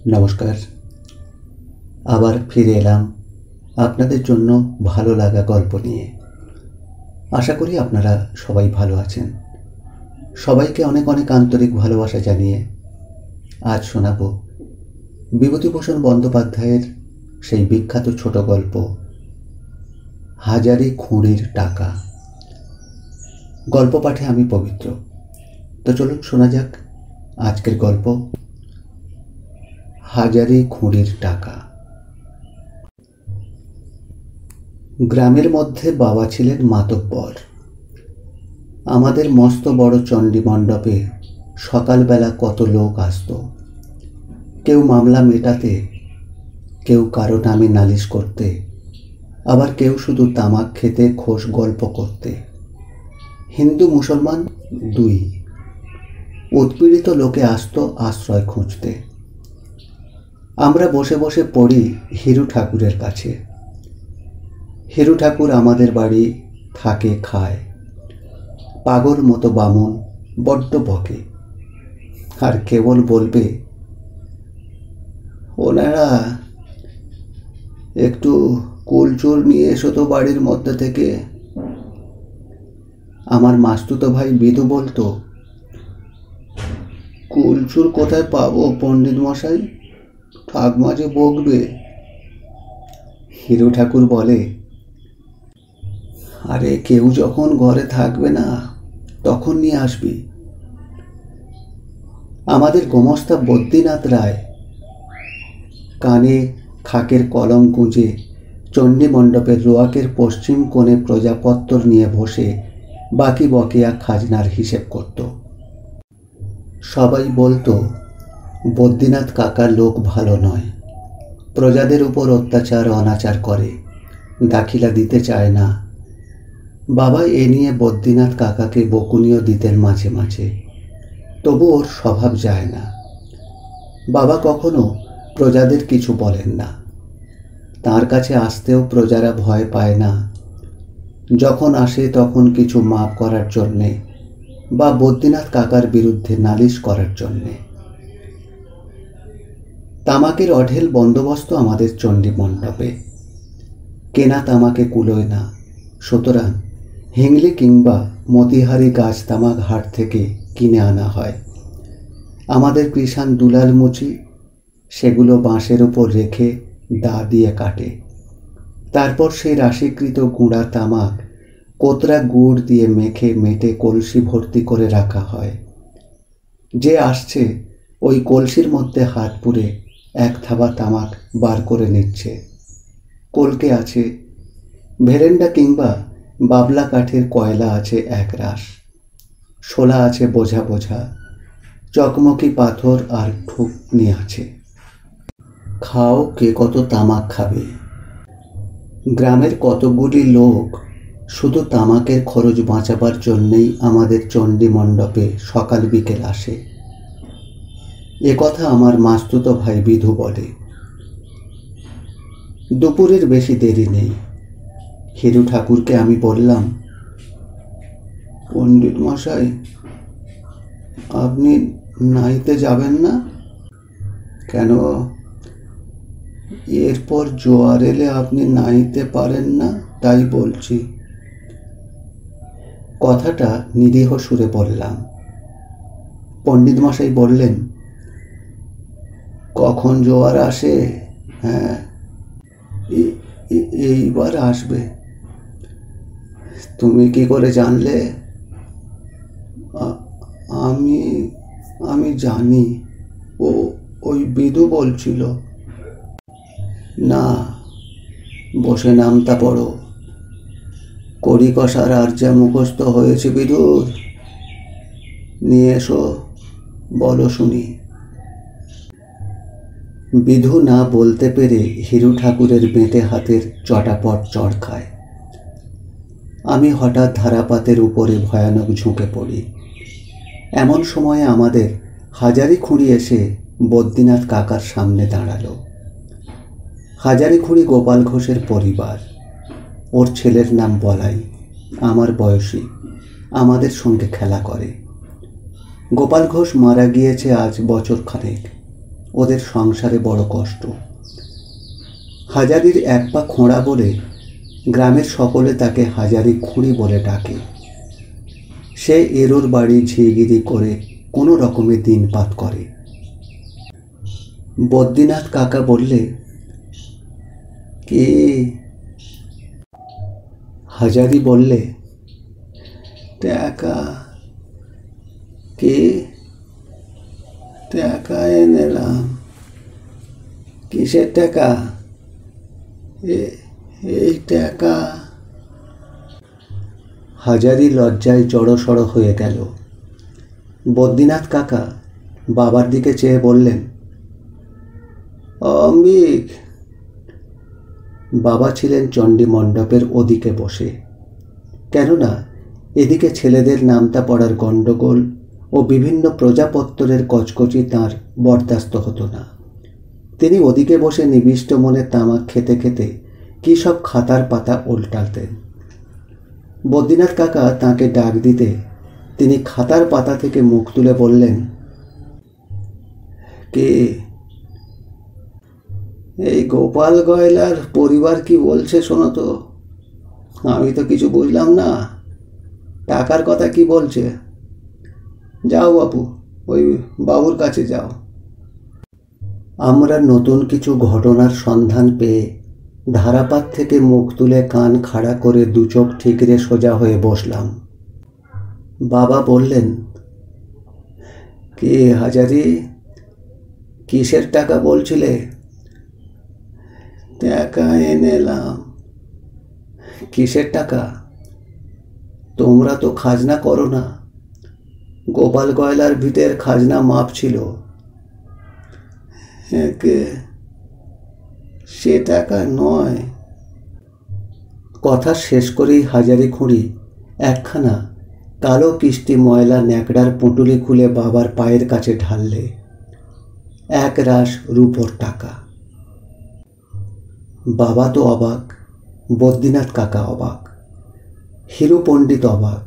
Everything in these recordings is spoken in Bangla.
নমস্কার। আবার ফিরে এলাম আপনাদের জন্য ভালো লাগা গল্প নিয়ে। আশা করি আপনারা সবাই ভালো আছেন। সবাইকে অনেক অনেক আন্তরিক ভালোবাসা জানিয়ে আজ শোনাব বিভূতিভূষণ বন্দ্যোপাধ্যায়ের সেই বিখ্যাত ছোট গল্প হাজারি খুঁড়ির টাকা। গল্প পাঠে আমি পবিত্র। তো চলুন শোনা যাক আজকের গল্প হাজারি খুঁড়ির টাকা। গ্রামের মধ্যে বাবা ছিলেন মাতব্বর। আমাদের মস্ত বড় চণ্ডী মণ্ডপে সকালবেলা কত লোক আসত। কেউ মামলা মেটাতে, কেউ কারো নামে নালিশ করতে, আবার কেউ শুধু তামাক খেতে খোশ গল্প করতে। হিন্দু মুসলমান দুই। উৎপীড়িত লোকে আসত আশ্রয় খুঁজতে। আমরা বসে বসে পড়ি হিরু ঠাকুরের কাছে। হিরু ঠাকুর আমাদের বাড়ি থাকে, খায়। পাগল মতো বামুন, বড্ড বকে। আর কেবল বলবে, ওনারা একটু কুলচুর নিয়ে এসো তো বাড়ির মধ্যে থেকে। আমার মাস্তুতো ভাই বিধু বলতো, কুলচুর কোথায় পাবো পণ্ডিত মশাই, ঠাকমা যে বকবে। হিরু ঠাকুর বলে, আরে কেউ যখন ঘরে থাকবে না তখন নিয়ে আসবি। আমাদের গোমস্তা বদ্রীনাথ রায় কানে খাকের কলম গুঁজে চণ্ডী মণ্ডপের রোয়াকের পশ্চিম কোণে প্রজাপত্তর নিয়ে বসে বাকি বকেয়া খাজনার হিসেব করত। সবাই বলতো, বদ্রীনাথ কাকার লোক ভালো নয়, প্রজাদের উপর অত্যাচার অনাচার করে, দাখিলা দিতে চায় না। বাবা এ নিয়ে বদ্রীনাথ কাকাকে বকুনিও দিতেন মাঝে মাঝে, তবু ওর স্বভাব যায় না। বাবা কখনো প্রজাদের কিছু বলেন না। তার কাছে আসতেও প্রজারা ভয় পায় না। যখন আসে তখন কিছু মাপ করার জন্যে বা বদ্রীনাথ কাকার বিরুদ্ধে নালিশ করার জন্যে। তামাকের অঢেল বন্দোবস্ত আমাদের চণ্ডী মণ্ডপে। কেনা তামাকে কুলোয় না, সুতরাং হিংলি কিংবা মতিহারি গাছ তামাক হাট থেকে কিনে আনা হয়। আমাদের কৃষাণ দুলাল মুচি সেগুলো বাঁশের উপর রেখে দা দিয়ে কাটে। তারপর সেই রাশিকৃত গুঁড়া তামাক কোতরা গুড় দিয়ে মেখে মেটে কলসি ভর্তি করে রাখা হয়। যে আসছে ওই কলসির মধ্যে হাত পুরে এক থাবা তামাক বার করে নিচ্ছে। কলকে আছে, ভেরেন্ডা কিংবা বাবলা কাঠের কয়লা আছে এক রাশ, শোলা আছে বোঝা বোঝা, চকমকি পাথর আর ঠুকনি আছে। খাও কে কত তামাক খাবে। গ্রামের কতগুলি লোক শুধু তামাকের খরচ বাঁচাবার জন্যেই আমাদের চণ্ডী মণ্ডপে সকাল বিকেল আসে। এ কথা আমার মাস্তুতো ভাই বিধু বলে। দুপুরের বেশি দেরি নেই। হিরু ঠাকুরকে আমি বললাম, পণ্ডিত মশাই, আপনি নাইতে যাবেন না কেন? এরপর জোয়ার এলে আপনি নাইতে পারেন না, তাই বলছি। কথাটা নিরীহ সুরে বললাম। পণ্ডিত মশাই বললেন, কখন জোয়ার আসে? হ্যাঁ, এইবার আসবে। তুমি কি করে জানলে? আমি জানি, ওই বিধু বলছিল। না, বসে নামতা পড়ো। কড়ি কষার আর যা মুখস্থ হয়েছে বিধুর, নিয়ে এসো, বলো শুনি। বিধু না বলতে পেরে হিরু ঠাকুরের বেঁটে হাতের চটাপট চড় খায়। আমি হঠাৎ ধারাপাতের উপরে ভয়ানক ঝুঁকে পড়ি। এমন সময়ে আমাদের হাজারি খুঁড়ি এসে বদ্রীনাথ কাকার সামনে দাঁড়ালো। হাজারি খুঁড়ি গোপাল ঘোষের পরিবার। ওর ছেলের নাম বলাই, আমার বয়সী, আমাদের সঙ্গে খেলা করে। গোপাল ঘোষ মারা গিয়েছে আজ বছর খানেক। ওদের সংসারে বড় কষ্ট। হাজারির এক পা খোঁড়া বলে গ্রামের সকলে তাকে হাজারি খুঁড়ি বলে ডাকে। সে এরোর বাড়ি ঝিগিরি করে কোনো রকমে দিনপাত করে। বদ্রীনাথ কাকা বললে, কে? হাজারি বললে, টাকা। কে? টাকা এনেলাম। কিসের টাকা? এই টাকা। হাজারি লজ্জায় জড়সড় হয়ে গেল। বদ্রীনাথ কাকা বাবার দিকে চেয়ে বললেন, অম্বিক। বাবা ছিলেন চণ্ডী মণ্ডপের ওদিকে বসে, কেননা এদিকে ছেলেদের নামতা পড়ার গণ্ডগোল ও বিভিন্ন প্রজাপত্তরের কচকচি তাঁর বরদাস্ত হতো না। তিনি ওদিকে বসে নিবিষ্ট মনে তামাক খেতে খেতে কী সব খাতার পাতা উল্টাতেন। বদ্রীনাথ কাকা তাঁকে ডাক দিতে তিনি খাতার পাতা থেকে মুখ তুলে বললেন, কে? এই গোপাল গয়লার পরিবার কি বলছে শোনো তো। আমি তো কিছু বুঝলাম না। টাকার কথা কি বলছে? যাও বাপু, ওই বাবুর কাছে যাও। আমরা নতুন কিছু ঘটনার সন্ধান পেয়ে ধারাপাত থেকে মুখ তুলে কান খাড়া করে দু চোখ ঠিকরে সোজা হয়ে বসলাম। বাবা বললেন, কে হাজারি? কিসের টাকা বলছিলে? টাকা এনেলাম। কিসের টাকা? তোমরা তো খাজনা করো না। গোপাল গয়লার ভিটের খাজনা মাপ ছিল। সে টাকা নয়। কথা শেষ করেই হাজারি খুঁড়ি একখানা কালো কিস্তি ময়লা ন্যাকড়ার পুঁটুলি খুলে বাবার পায়ের কাছে ঢাললে। এক রাশ রূপোর টাকা। বাবা তো অবাক, বদ্রীনাথ কাকা অবাক, হিরু পণ্ডিত অবাক।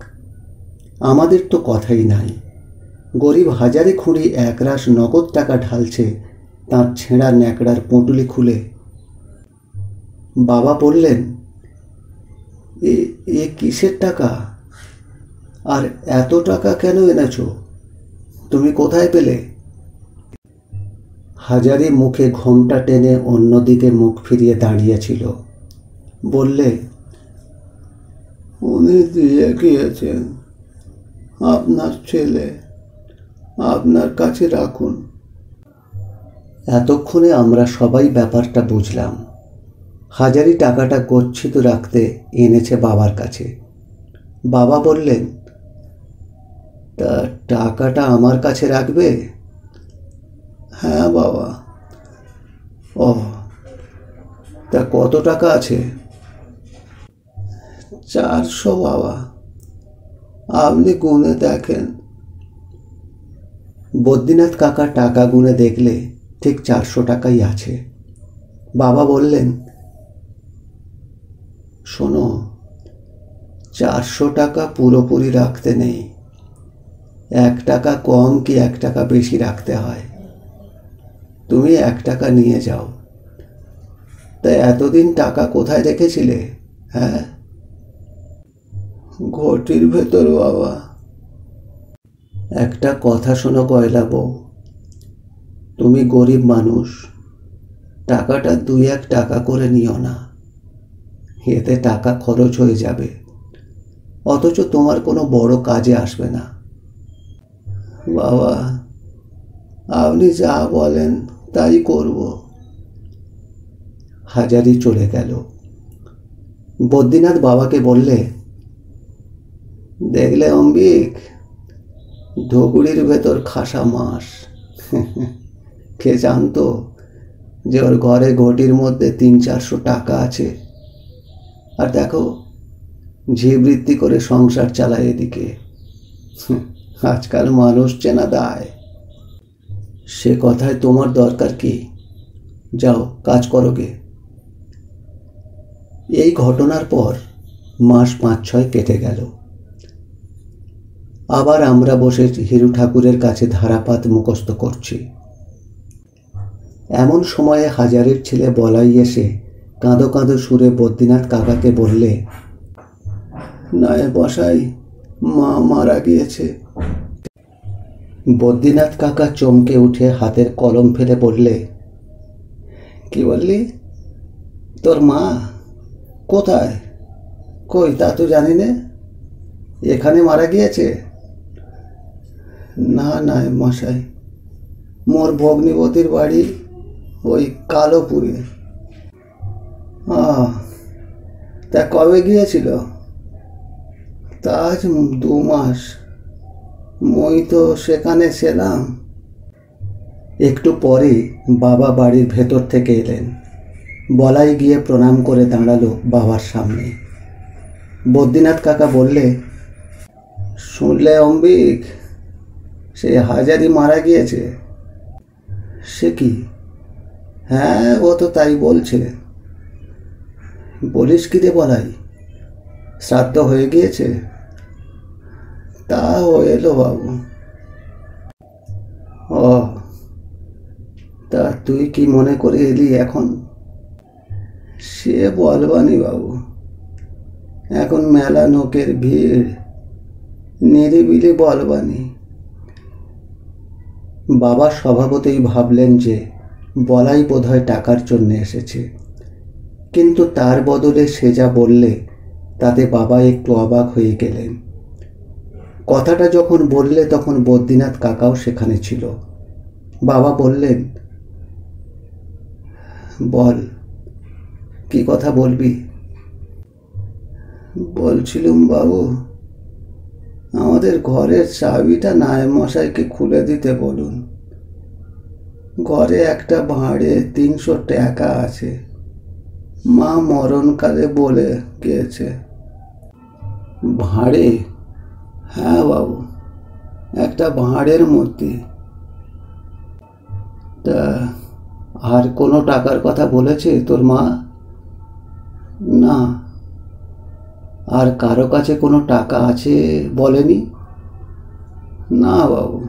আমাদের তো কথাই নাই। গরিব হাজারি খুঁড়ি একরাশ নগদ টাকা ঢালছে তাঁর ছেঁড়া ন্যাকড়ার পুঁটুলি খুলে। বাবা বললেন, এ কিসের টাকা? আর এত টাকা কেন এনেছো? তুমি কোথায় পেলে? হাজারি মুখে ঘোমটা টেনে অন্যদিকে মুখ ফিরিয়ে দাঁড়িয়েছিল। বললে, উনি দিয়ে গিয়েছেন। আপনার ছেলে, আপনার কাছে রাখুন। এতক্ষণে আমরা সবাই ব্যাপারটা বুঝলাম। হাজারি টাকাটা গচ্ছিত রাখতে এনেছে বাবার কাছে। বাবা বললেন, তা টাকাটা আমার কাছে রাখবে? হ্যাঁ বাবা। ও, তা কত টাকা আছে? 400 বাবা। আপনি গুনে দেখেন। বদ্রীনাথ কাকা টাকা গুনে দেখলে ঠিক 400 টাকাই আছে। বাবা বললেন, শোনো, 400 টাকা পুরোপুরি রাখতে নেই। 1 টাকা কম কি 1 টাকা বেশি রাখতে হয়। তুমি 1 টাকা নিয়ে যাও। তা এতদিন টাকা কোথায় রেখেছিলে? হ্যাঁ? ঘটির ভেতর বাবা। একটা কথা শোনো গয়লা বউ, তুমি গরিব মানুষ, টাকাটা 2-1 টাকা করে নিও না। এতে টাকা খরচ হয়ে যাবে, অথচ তোমার কোনো বড় কাজে আসবে না। বাবা, আপনি যা বলেন তাই করব। হাজারি চলে গেল। বদ্রীনাথ বাবাকে বললে, দেখলে অম্বিক, ধুবড়ির ভেতর খাসা মাস। কে জানতো যে ওর ঘরে ঘটির মধ্যে 300-400 টাকা আছে। আর দেখো, ঝিবৃত্তি করে সংসার চালায় এদিকে। আজকাল মানুষ চেনা দায়। সে কথায় তোমার দরকার কি? যাও কাজ করো গে। এই ঘটনার পর মাস 5-6 কেটে গেল। আবার আমরা বসে হিরু ঠাকুরের কাছে ধারাপাত মুখস্থ করছি। এমন সময়ে হাজারের ছেলে বলাই এসে কাঁদো কাঁদো সুরে বদ্রীনাথ কাকাকে বললে, নায়েব মশাই, মা মারা গিয়েছে। বদ্রীনাথ কাকা চমকে উঠে হাতের কলম ফেলে বললে, কি বললি? তোর মা কোথায়? কই, তা তো জানি না। এখানে মারা গিয়েছে? না নায়েব মশাই, মোর ভগ্নিপতির বাড়ি ওই কালোপুরে। তা কবে গিয়েছিল? তা আজ 2 মাস। মই তো সেখানে ছিলাম। একটু পরে বাবা বাড়ির ভেতর থেকে এলেন। বলাই গিয়ে প্রণাম করে দাঁড়ালো বাবার সামনে। বদ্রীনাথ কাকা বললে, শুনলে অম্বিক, সে হাজারি মারা গিয়েছে? সে কি? হ্যাঁ, ও তো তাই বলছে। বলিস কি রে বলাই, শ্রাদ্ধ হয়ে গিয়েছে? তা এলো বাবু। ও, তা তুই কি মনে করে এলি এখন? সে বলবানি বাবু, এখন মেলা লোকের ভিড়, নিরিবিলি বলবানি। বাবা স্বভাবতই ভাবলেন যে বলাই বোধহয় টাকার জন্য এসেছে, কিন্তু তার বদলে সে যা বললে তাতে বাবা একটু অবাক হয়ে গেলেন। কথাটা যখন বললে তখন বদ্রীনাথ কাকাও সেখানে ছিল। বাবা বললেন, বল, কি কথা বলবি? বলছিলুম বাবু, আমাদের ঘরের চাবিটা নায়েব মশাইকে খুলে দিতে বলুন। ঘরে একটা ভাঁড়ে 300 টাকা আছে, মা মরণকালে বলে গিয়েছে। ভাঁড়ে? হ্যাঁ বাবু, একটা ভাঁড়ের মধ্যে। তা আর কোনো টাকার কথা বলেছে তোর মা? না। আর কারো কাছে কোনো টাকা আছে বলেনি? না বাবু,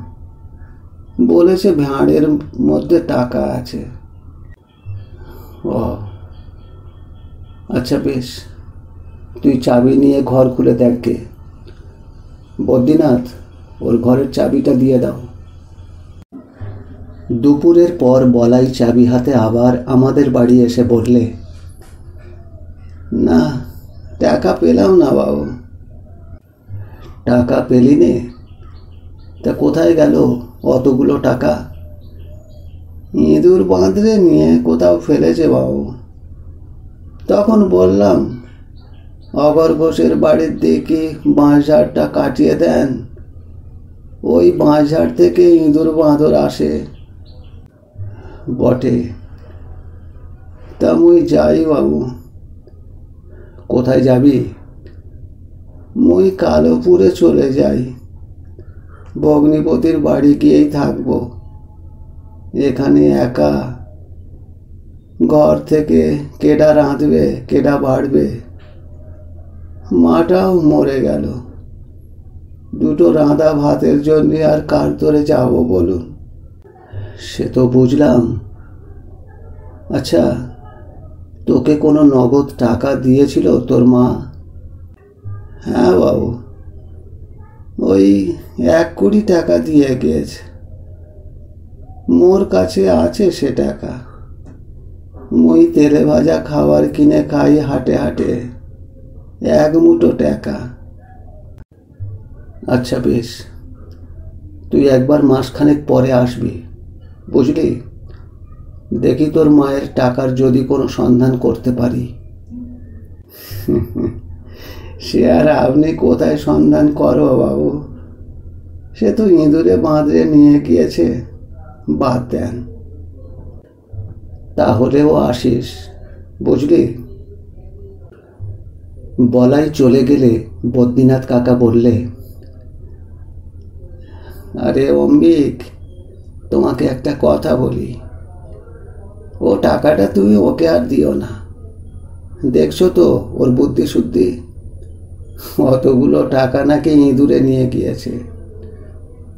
বলেছে ভাঁড়ের মধ্যে টাকা আছে। ও আচ্ছা, বেশ, তুই চাবি নিয়ে ঘর খুলে দেখে। বদ্রীনাথ, ওর ঘরের চাবিটা দিয়ে দাও। দুপুরের পর বলাই চাবি হাতে আবার আমাদের বাড়ি এসে বললে, না, টাকা পেলাম না বাবু। টাকা পেলি নে? তা কোথায় গেল অতগুলো টাকা? ইঁদুর বাঁধরে নিয়ে কোথাও ফেলেছে বাবু। তখন বললাম, অগর ঘোষের বাড়ির দিকে বাঁশঝাড়টা কাটিয়ে দেন, ওই বাঁশঝাড় থেকে ইঁদুর বাঁদর আসে। বটে, তা মুই যাই বাবু। কোথায় যাবি? মুই কালোপুরে চলে যাই, ভগ্নিপতির বাড়ি গিয়েই থাকবো। এখানে একা, ঘর থেকে কেডা রাঁধবে, কেডা বাড়বে। মাটাও মরে গেল, দুটো রাঁধা ভাতের জন্য আর কার ধরে যাব বলুন? সে তো বুঝলাম। আচ্ছা, তোকে কোনো নগদ টাকা দিয়েছিল তোর মা? হ্যাঁ বাবু, ওই 1 কোটি টাকা দিয়ে গিয়েছে। মোর কাছে আছে সে টাকা। মুই তেলে ভাজা খাবার কিনে খাই হাটে হাটে, 1 মুঠো টাকা। আচ্ছা বেশ, তুই একবার মাসখানেক পরে আসবি, বুঝলি? দেখি তোর মায়ের টাকার যদি কোনো সন্ধান করতে পারি। সে আর আপনি কোথায় সন্ধান করো বাবু, সে তো ইঁদুরে বাঁধরে নিয়ে গিয়েছে, বাদ দেন। তাহলেও আসিস, বুঝলি? বলাই চলে গেলে বদ্রীনাথ কাকা বললে, আরে অম্বিক, তোমাকে একটা কথা বলি। ও টাকাটা তুমি ওকে আর দিও না, দেখছো তো ওর বুদ্ধি শুদ্ধি। অতগুলো টাকা নাকি ইঁদুরে নিয়ে গিয়েছে।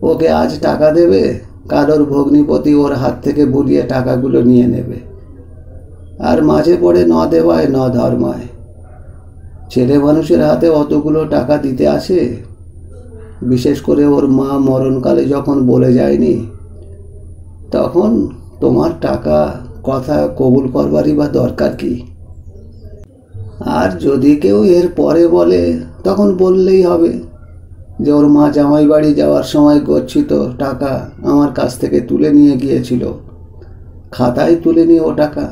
ওকে আজ টাকা দেবে, কারোর ভগ্নিপতি ওর হাত থেকে বুলিয়ে টাকাগুলো নিয়ে নেবে, আর মাঝে পড়ে ন দেওয়ায় ন ধর্মায়। ছেলে মানুষের হাতে অতগুলো টাকা দিতে আসে, বিশেষ করে ওর মা মরণকালে যখন বলে যায়নি, তখন তোমার টাকা কথা কবুল করবারই বা দরকার কি? আর যদি কেউ এর পরে বলে, তখন বললেই হবে যে ওর মা জামাই বাড়ি যাওয়ার সময় গচ্ছিত টাকা আমার কাছ থেকে তুলে নিয়ে গিয়েছিল, খাতায় তুলে নিয়ে ও টাকা।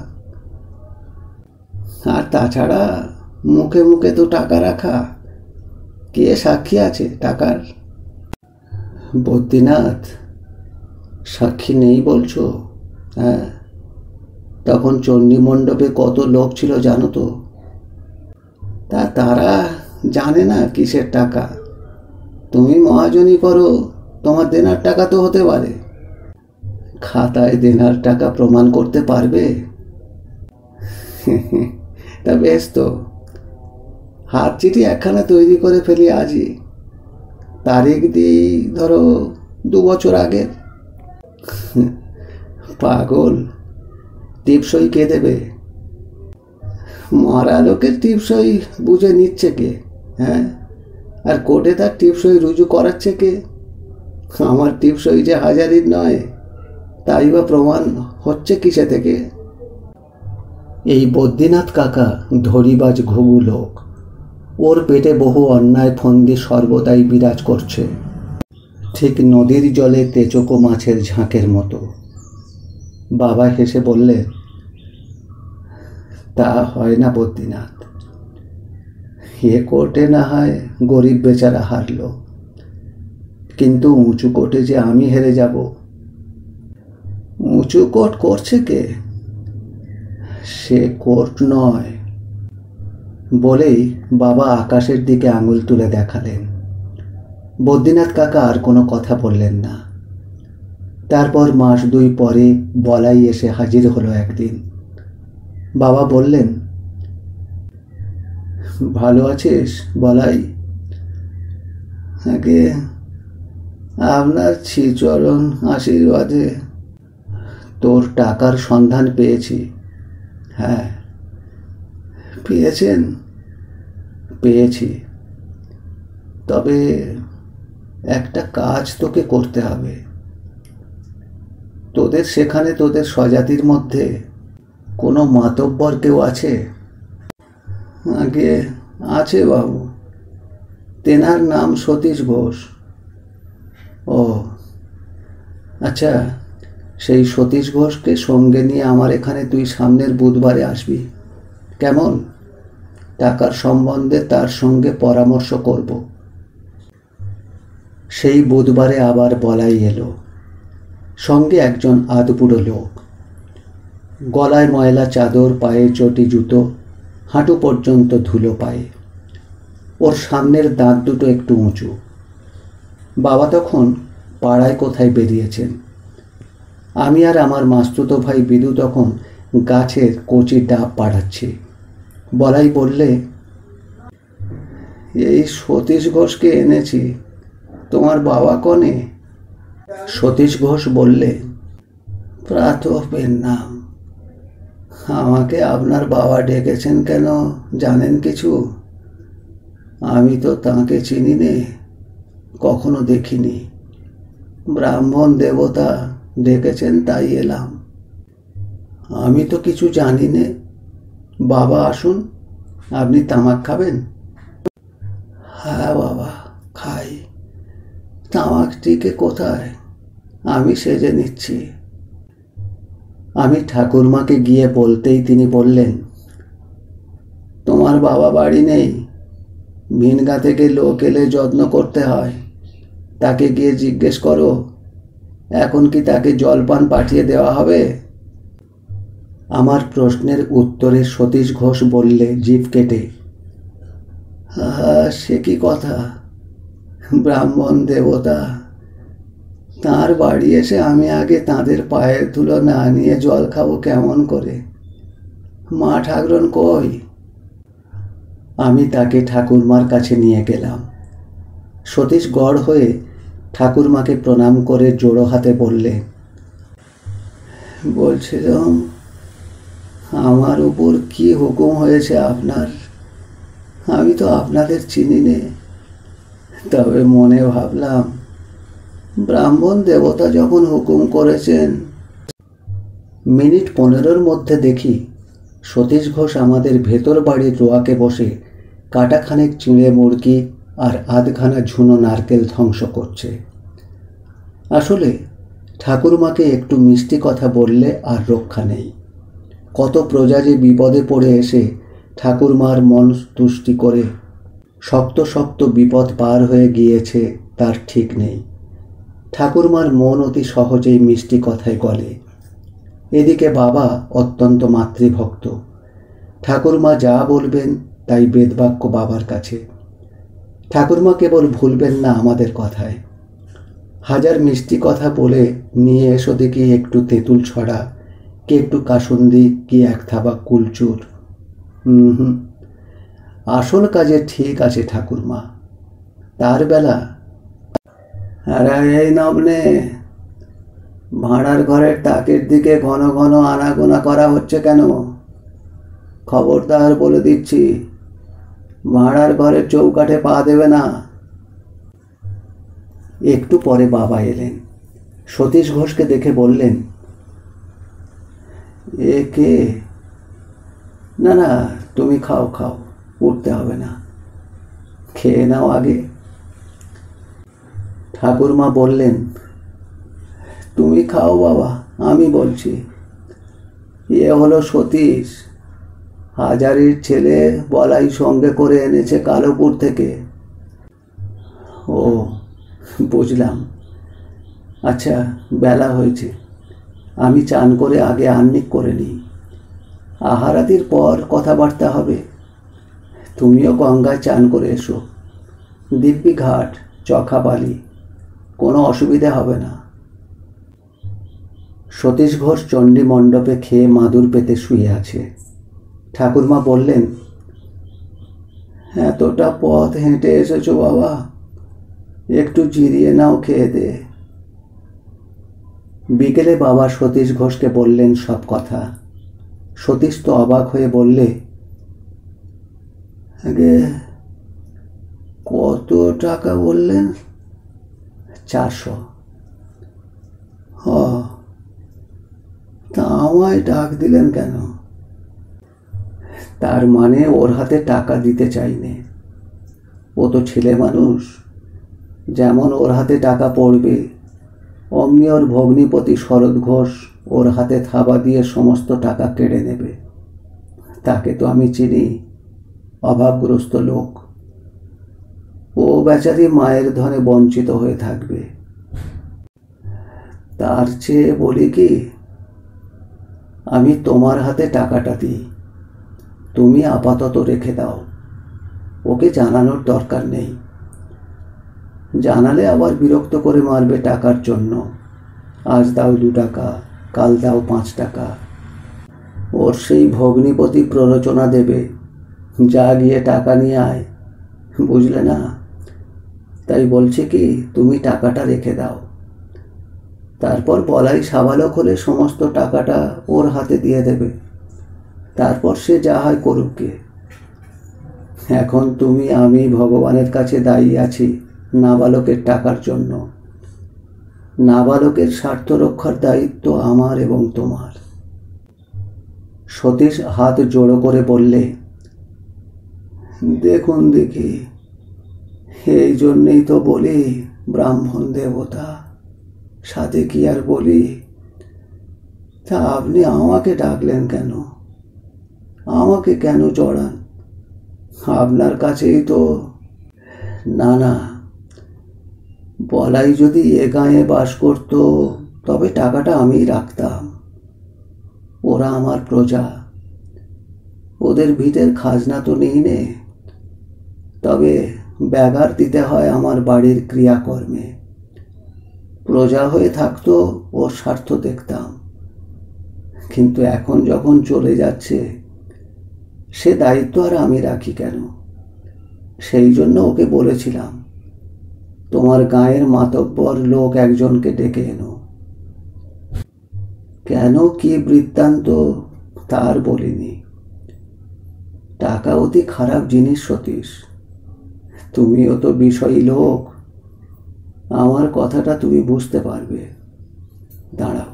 আর তাছাড়া মুখে মুখে তো টাকা রাখা, কে সাক্ষী আছে টাকার? বদ্রীনাথ, সাক্ষী নেই বলছো? হ্যাঁ, তখন চণ্ডী মণ্ডপে কত লোক ছিল জানো তো? তারা জানে না কিসের টাকা। তুমি মহাজনী করো, তোমার দেনার টাকা তো হতে পারে। খাতায় দেনার টাকা প্রমাণ করতে পারবে? তা বেশ তো, হাত চিঠি একখানা তৈরি করে ফেলি আজই, তারিখ দিই ধরো 2 বছর আগের। পাগল, টিপসই কে দেবে? মরা লোকের টিপসই বুঝে নিচ্ছে কে? হ্যাঁ, আর কোর্টে তার টিপসই রুজু করাচ্ছে কে? আমার টিপসই যে হাজারির নয়, তাই বা প্রমাণ হচ্ছে কিসে থেকে? এই বদ্রীনাথ কাকা ধরিবাজ ঘুঘু লোক, ওর পেটে বহু অন্যায় ফন্দি সর্বদাই বিরাজ করছে, ঠিক নদীর জলে তেচকো মাছের ঝাঁকের মতো। বাবা হেসে বললেন, তা হয় না বদ্রীনাথ, এ কোর্টে না হয় গরিব বেচারা হারল, কিন্তু উঁচু কোর্টে যে আমি হেরে যাব। উঁচু কোর্ট করছে কে? সে কোর্ট নয়। বলেই বাবা আকাশের দিকে আঙুল তুলে দেখালেন। বদ্রীনাথ কাকা আর কোনো কথা বললেন না। তারপর মাস 2 পরে বলাই এসে হাজির হলো একদিন। বাবা বললেন, ভালো আছিস বলাই? আগে আপনার শ্রীচরণ আশীর্বাদে তোর টাকার সন্ধান পেয়েছি। হ্যাঁ, পেয়েছেন? পেয়েছি, তবে একটা কাজ তোকে করতে হবে। তোদের সেখানে তোদের স্বজাতির মধ্যে কোনো মাতব্বর কেউ আছে? আগে আছে বাবু, তেনার নাম সতীশ ঘোষ। ও আচ্ছা, সেই সতীশ ঘোষকে সঙ্গে নিয়ে আমার এখানে তুই সামনের বুধবারে আসবি, কেমন? টাকার সম্বন্ধে তার সঙ্গে পরামর্শ করব। সেই বুধবারে আবার বলাই এলো, সঙ্গে একজন আধবুড়ো লোক, গলায় ময়লা চাদর, পায়ে চটি জুতো, হাঁটু পর্যন্ত ধুলো পায়ে। ওর সামনের দাঁত দুটো একটু উঁচু। বাবা তখন পাড়ায় কোথায় বেরিয়েছেন। আমি আর আমার মাস্তুতো ভাই বিদু তখন গাছের কচি ডাব পাড়াচ্ছি। বলাই বললে, এই সতীশ ঘোষকে এনেছি, তোমার বাবা কনে? সতীশ ঘোষ বললে, প্রাতপের নাম। আমাকে আপনার বাবা ডেকেছেন কেন জানেন কিছু? আমি তো তাঁকে চিনি নে, কখনো দেখিনি। ব্রাহ্মণ দেবতা ডেকেছেন তাই এলাম। আমি তো কিছু জানি নে। বাবা আসুন, আপনি তামাক খাবেন? হ্যাঁ বাবা, খাই। তামাক টিকে কোথায়, আমি সেজে নিচ্ছি। আমি ঠাকুরমাকে গিয়ে বলতেই তিনি বললেন, তোমার বাবা বাড়ি নেই, ভিনগা থেকে লোক এলে যত্ন করতে হয়, তাকে গিয়ে জিজ্ঞেস করো। এখন কি তাকে জলপান পাঠিয়ে দেওয়া হবে? আমার প্রশ্নের উত্তরে সতীশ ঘোষ বললে জিভ কেটে, সে কি কথা, ব্রাহ্মণ দেবতা, তাঁর বাড়ি এসে আমি আগে তাঁদের পায়ের ধুলো না নিয়ে জল খাবো কেমন করে? মা ঠাকরুন কই? আমি তাকে ঠাকুরমার কাছে নিয়ে গেলাম। সতীশ গড় হয়ে ঠাকুরমাকে প্রণাম করে জোড়ো হাতে বললে, বলছিলাম আমার উপর কি হুকুম হয়েছে আপনার? আমি তো আপনাদের চিনি নে, তবে মনে ভাবলাম ব্রাহ্মণ দেবতা যখন হুকুম করেছেন। মিনিট 15 মধ্যে দেখি সতীশ ঘোষ আমাদের ভেতর বাড়ির রোয়াকে বসে কাটাখানেক চিঁড়ে মুরগি আর আধখানা ঝুনো নারকেল ধ্বংস করছে। আসলে ঠাকুরমাকে একটু মিষ্টি কথা বললে আর রক্ষা নেই। কত প্রজা যে বিপদে পড়ে এসে ঠাকুরমার মন তুষ্টি করে শক্ত শক্ত বিপদ পার হয়ে গিয়েছে তার ঠিক নেই। ঠাকুরমার মন অতি সহজেই মিষ্টি কথায় গলে। এদিকে বাবা অত্যন্ত মাতৃভক্ত। ঠাকুরমা যা বলবেন তাই বেদবাক্য বাবার কাছে। ঠাকুরমা কেবল ভুলবেন না আমাদের কথায়। হাজার মিষ্টি কথা বলে নিয়ে এসো দেখি একটু তেঁতুল ছড়া, কি একটু কাসুন্দি, কি এক থাবা কুলচুর। আসল কাজে ঠিক আছে ঠাকুরমা। তার বেলা এই নবনে ভাড়ার ঘরের তাকের দিকে ঘন ঘন আনাগোনা করা হচ্ছে কেন? খবরদার বলে দিচ্ছি, ভাড়ার ঘরের চৌকাঠে পা দেবে না। একটু পরে বাবা এলেন। সতীশ ঘোষকে দেখে বললেন, এ কে? না না, তুমি খাও খাও, উঠতে হবে না, খেয়ে নাও আগে। ঠাকুরমা বললেন, তুমি খাও বাবা, আমি বলছি। এ হলো সতীশ, হাজারির ছেলে, বলাই সঙ্গে করে এনেছে কালোপুর থেকে। ও বুঝলাম। আচ্ছা, বেলা হয়েছে, আমি চান করে আগে আহ্নিক করে নিই। আহারাদির পর কথাবার্তা হবে। তুমিও গঙ্গায় চান করে এসো। দিব্যি ঘাট, চখা বালি, কোনো অসুবিধা হবে না। সতীশ ঘোষ চণ্ডী মণ্ডপে খেয়ে মাদুর পেতে শুয়ে আছে। ঠাকুরমা বললেন, এতটা পথ হেঁটে এসেছো বাবা, একটু জিরিয়ে নাও, খেয়ে দে। বিকেলে বাবা সতীশ ঘোষকে বললেন সব কথা। সতীশ তো অবাক হয়ে বললে, আগে কত টাকা বললেন? 400। তা আমায় ডাক দিলেন কেন? তার মানে ওর হাতে টাকা দিতে চাইনে। ও তো ছেলে মানুষ, যেমন ওর হাতে টাকা পড়বে অমনি ওর ভগ্নিপতি শরৎ ঘোষ ওর হাতে থাবা দিয়ে সমস্ত টাকা কেড়ে নেবে। তাকে তো আমি চিনি, অভাবগ্রস্ত লোক। ও বেচারি মায়ের ধনে বঞ্চিত হয়ে থাকবে। তার চেয়ে বলি কি, আমি তোমার হাতে টাকাটা দিই, তুমি আপাতত রেখে দাও। ওকে জানানোর দরকার নেই, জানালে আবার বিরক্ত করে মারবে টাকার জন্য। আজ দাও 2 টাকা, কাল দাও 5 টাকা। ওর সেই ভগ্নিপতি প্ররোচনা দেবে, যা গিয়ে টাকা নিয়ে আয়, বুঝলে না? তাই বলছে কি, তুমি টাকাটা রেখে দাও। তারপর বলাই সাবালক হলে সমস্ত টাকাটা ওর হাতে দিয়ে দেবে। তারপর সে যা হয় করুক গে। এখন তুমি আমি ভগবানের কাছে দায়ী আছি নাবালকের টাকার জন্য। নাবালকের স্বার্থ রক্ষার দায়িত্ব আমার এবং তোমার। সতীশ হাত জোড়ো করে বললে, দেখুন দেখি, এই জন্যেই তো বলি ব্রাহ্মণ দেবতা, সাথে কি আর বলি? তা আপনি আমাকে ডাকলেন কেন? আমাকে কেন জড়ান? আপনার কাছেই তো। না না, বলাই যদি এ গাঁয়ে বাস করত তবে টাকাটা আমি রাখতাম। ওরা আমার প্রজা, ওদের ভিটের খাজনা তো নেই নে, তবে ব্যাঘার দিতে হয় আমার বাড়ির ক্রিয়াকর্মে। প্রজা হয়ে থাকতো ওর স্বার্থ দেখতাম, কিন্তু এখন যখন চলে যাচ্ছে সে দায়িত্ব আর আমি রাখি কেন? সেই জন্য ওকে বলেছিলাম, তোমার গায়ের মাতব্বর লোক একজনকে ডেকে এনো। কেন, কি বৃত্তান্ত তার বলিনি। টাকা অতি খারাপ জিনিস সতীশ, তুমিও তো বিষয়ী লোক, আমার কথাটা তুমি বুঝতে পারবে। দাঁড়াও,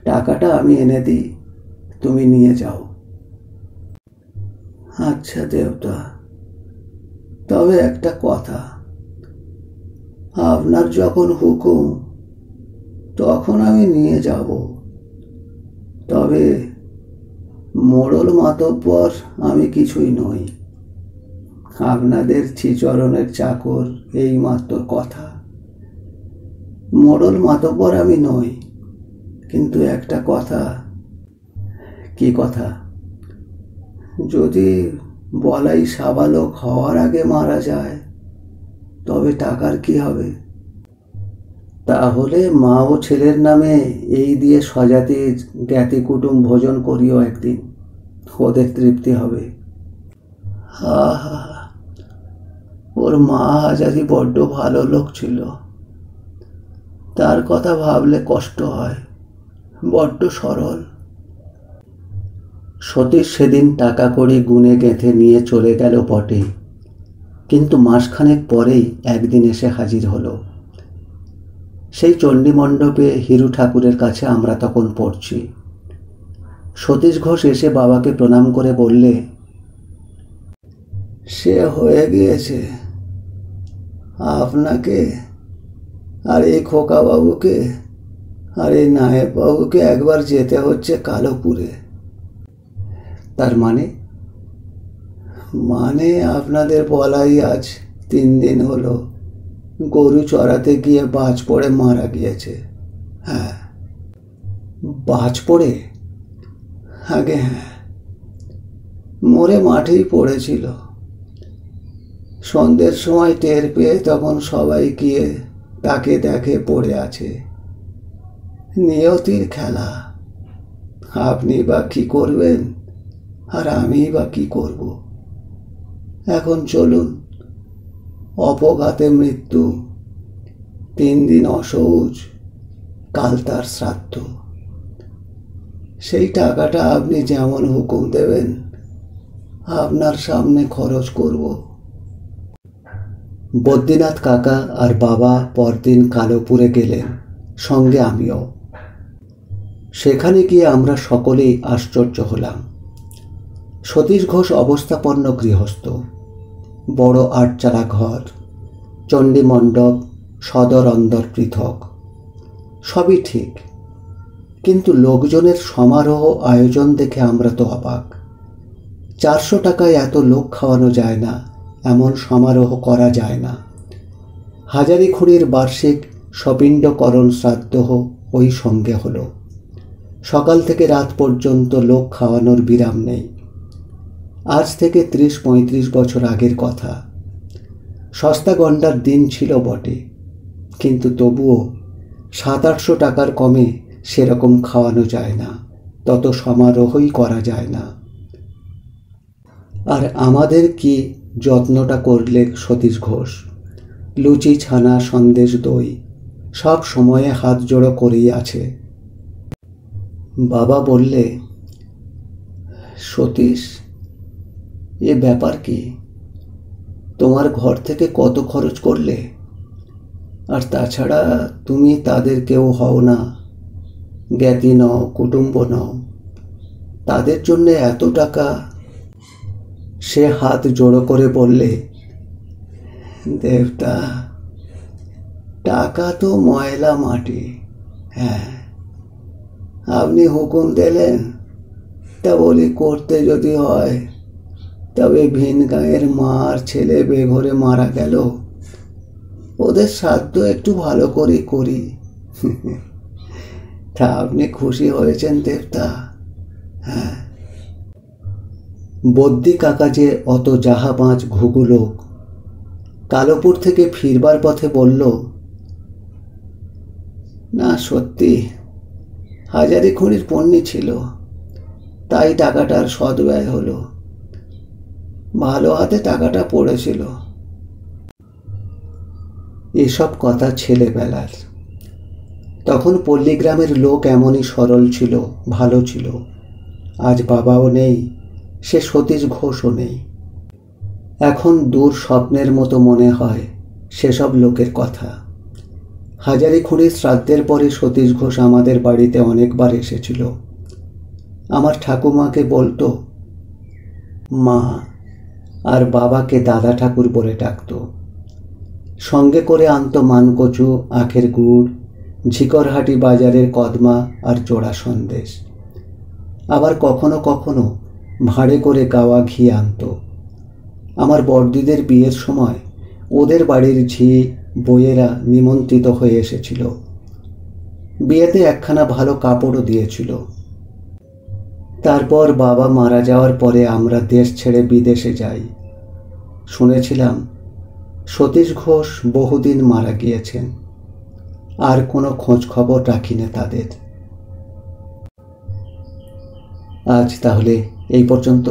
টাকাটা আমি এনে দিই, তুমি নিয়ে যাও। আচ্ছা দেবতা, তবে একটা কথা, আপনার যখন হুকুম তখন আমি নিয়ে যাব। তবে মোড়ল মাতব্বর আমি কিছুই নই, আপনাদের শ্রীচরণের চাকর, এই মাত্র কথা। মোড়ল মাতব্বর আমি নই, কিন্তু একটা কথা। কি কথা? যদি বলাই সাবালক হওয়ার আগে মারা যায় তবে টাকার কি হবে? তাহলে মা ও ছেলের নামে এই দিয়ে স্বজাতি জ্ঞাতি কুটুম ভোজন করিও একদিন, ওদের তৃপ্তি হবে। হা হা, ওর মা হাজারি বড্ড ভালো লোক ছিল, তার কথা ভাবলে কষ্ট হয়, বড্ড সরল। সতীশ সেদিন টাকা কড়ি গুনে গেঁথে নিয়ে চলে গেল বটে, কিন্তু মাসখানেক পরেই একদিন এসে হাজির হলো। সেই চণ্ডী মণ্ডপে হিরু ঠাকুরের কাছে আমরা তখন পড়ছি। সতীশ ঘোষ এসে বাবাকে প্রণাম করে বললে, সে হয়ে গিয়েছে। আপনাকে আর এই খোকাবাবুকে আর এই নায়েববাবুকে একবার যেতে হচ্ছে কালোপুরে। তার মানে? মানে আপনাদের বলাই আজ 3 দিন হলো গরু চড়াতে গিয়ে বাজ পড়ে মারা গিয়েছে। হ্যাঁ। বাজ পড়ে? আগে হ্যাঁ, মরে মাঠেই পড়েছিল। সন্ধ্যের সময় টের পেয়ে তখন সবাই গিয়ে তাকে দেখে পড়ে আছে। নিয়তির খেলা, আপনি বা কি করবেন আর আমি বা কি করব। এখন চলুন, অপঘাতে মৃত্যু, 3 দিন অসৌচ, কাল তার শ্রাদ্ধ। সেই টাকাটা আপনি যেমন হুকুম দেবেন আপনার সামনে খরচ করব। বদ্রীনাথ কাকা আর বাবা পরদিন কালোপুরে গেলেন, সঙ্গে আমিও। সেখানে গিয়ে আমরা সকলেই আশ্চর্য হলাম। সতীশ ঘোষ অবস্থাপন্ন গৃহস্থ, বড় 8 চালা ঘর, চণ্ডী মণ্ডপ, সদর অন্দর পৃথক, সবই ঠিক, কিন্তু লোকজনের সমারোহ আয়োজন দেখে আমরা তো অবাক। 400 টাকায় এত লোক খাওয়ানো যায় না, এমন সমারোহ করা যায় না। হাজারি খুঁড়ির বার্ষিক সপিণ্ডকরণ শ্রাদ্ধ ওই সঙ্গে হলো। সকাল থেকে রাত পর্যন্ত লোক খাওয়ানোর বিরাম নেই। আজ থেকে 30-35 বছর আগের কথা। সস্তা গন্ডার দিন ছিল বটে, কিন্তু তবুও 700-800 টাকার কমে সেরকম খাওয়ানো যায় না, তত সমারোহই করা যায় না। আর আমাদের কি যত্নটা করলে সতীশ ঘোষ। লুচি, ছানা, সন্দেশ, দই সব সময়ে হাত জোড়ো করেই আছে। বাবা বললে, সতীশ, এ ব্যাপার কি? তোমার ঘর থেকে কত খরচ করলে? আর তাছাড়া তুমি তাদের কেউ হও না, জ্ঞাতি নও, কুটুম্ব নও, তাদের জন্য এত টাকা? সে হাত জোড়ো করে বললে, দেবতা, টাকা তো ময়লা মাটি। হ্যাঁ, আপনি হুকুম দিলেন, তা বলি করতে যদি হয়, তবে ভিন গাঁয়ের মা আর ছেলে বেঘরে মারা গেল, ওদের শ্রাদ্ধ একটু ভালো করে করি। তা আপনি খুশি হয়েছেন দেবতা? হ্যাঁ। বদ্যি কাকা যে অত জাহাবাজ ঘুঘু লোক, কালোপুর থেকে ফিরবার পথে বলল, না সত্যি হাজারি খুঁড়ির পণ্যি ছিল, তাই টাকাটার সদ্ব্যয় হলো। ভালো হাতে টাকাটা পড়েছিল। এসব কথা ছেলেবেলার। তখন পল্লীগ্রামের লোক এমনই সরল ছিল, ভালো ছিল। আজ বাবাও নেই, সে সতীশ ঘোষও নেই। এখন দূর স্বপ্নের মতো মনে হয় সেসব লোকের কথা। হাজারি খুঁড়ির শ্রাদ্ধের পরে সতীশ ঘোষ আমাদের বাড়িতে অনেকবার এসেছিল। আমার ঠাকুমাকে বলতো মা, আর বাবাকে দাদা ঠাকুর বলে ডাকত। সঙ্গে করে আনতো মানকচু, আখের গুড়, ঝিকরহাটি বাজারের কদমা আর জোড়া সন্দেশ। আবার কখনো কখনো ভাঁড়ে করে গাওয়া ঘি আনতো। আমার বড়দিদের বিয়ের সময় ওদের বাড়ির ঝি বইয়েরা নিমন্ত্রিত হয়ে এসেছিল। বিয়েতে একখানা ভালো কাপড়ও দিয়েছিল। তারপর বাবা মারা যাওয়ার পরে আমরা দেশ ছেড়ে বিদেশে যাই। শুনেছিলাম সতীশ ঘোষ বহুদিন মারা গিয়েছেন। আর কোনো খোঁজ খবর রাখি না তাদের। আজ তাহলে এই পর্যন্ত।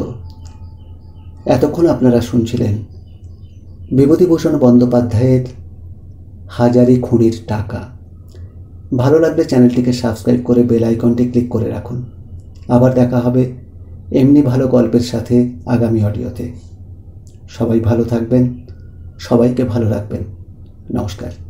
এতক্ষণ আপনারা শুনছিলেন বিভূতিভূষণ বন্দ্যোপাধ্যায়ের হাজারি খুঁড়ির টাকা। ভালো লাগলে চ্যানেলটিকে সাবস্ক্রাইব করে বেল আইকনটি ক্লিক করে রাখুন। আবার দেখা হবে এমনি ভালো গল্পের সাথে আগামী অডিওতে। সবাই ভালো থাকবেন, সবাইকে ভালো রাখবেন। নমস্কার।